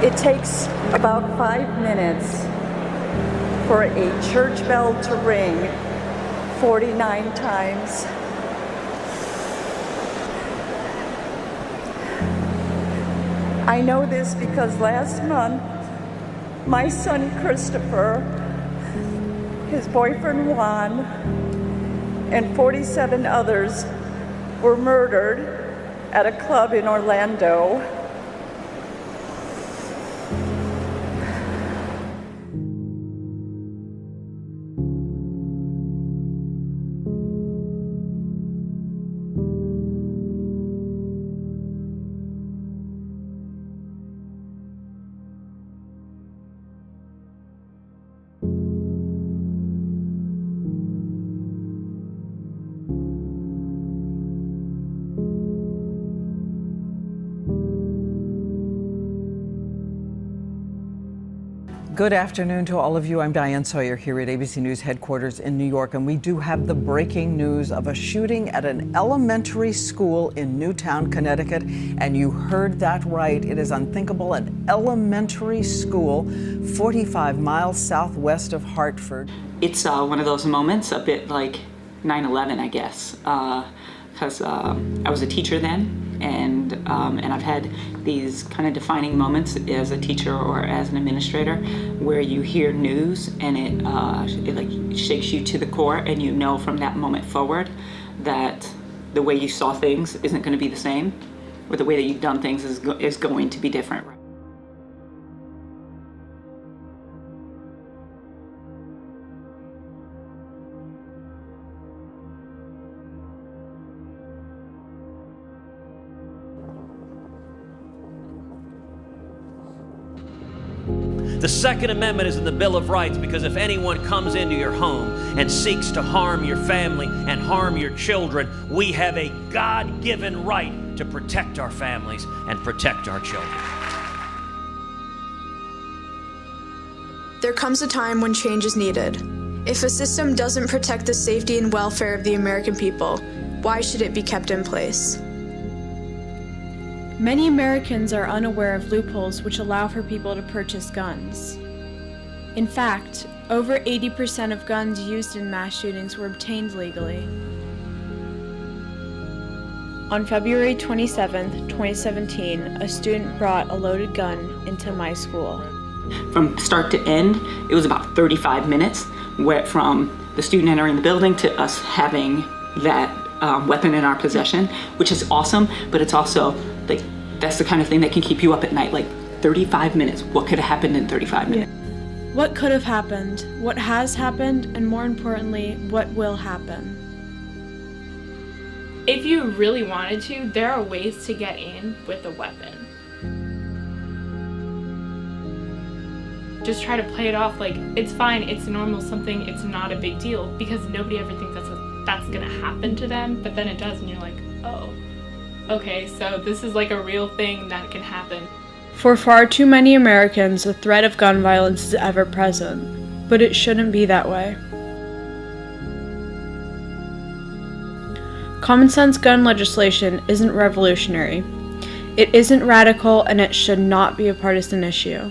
It takes about 5 minutes for a church bell to ring 49 times. I know this because last month, my son Christopher, his boyfriend Juan, and 47 others were murdered at a club in Orlando. Good afternoon to all of you. I'm Diane Sawyer here at ABC News headquarters in New York, and we do have the breaking news of a shooting at an elementary school in Newtown, Connecticut. And you heard that right. It is unthinkable. An elementary school 45 miles southwest of Hartford. It's one of those moments, a bit like 9/11, I guess, because I was a teacher then. And I've had these kind of defining moments as a teacher or as an administrator where you hear news and it like shakes you to the core, and you know from that moment forward that the way you saw things isn't going to be the same, or the way that you've done things is going to be different. The Second Amendment is in the Bill of Rights because if anyone comes into your home and seeks to harm your family and harm your children, we have a God-given right to protect our families and protect our children. There comes a time when change is needed. If a system doesn't protect the safety and welfare of the American people, why should it be kept in place? Many Americans are unaware of loopholes which allow for people to purchase guns. In fact, over 80% of guns used in mass shootings were obtained legally. On February 27, 2017, a student brought a loaded gun into my school. From start to end, it was about 35 minutes, from the student entering the building to us having that weapon in our possession, which is awesome, but it's also like, that's the kind of thing that can keep you up at night. Like 35 minutes, what could have happened in 35 minutes? Yeah. What could have happened, what has happened, and more importantly, what will happen? If you really wanted to, there are ways to get in with a weapon. Just try to play it off like, it's fine, it's normal, something, it's not a big deal, because nobody ever thinks that's gonna happen to them, but then it does, and you're like, oh, okay, so this is like a real thing that can happen. For far too many Americans, the threat of gun violence is ever present, but it shouldn't be that way. Common sense gun legislation isn't revolutionary. It isn't radical, and it should not be a partisan issue.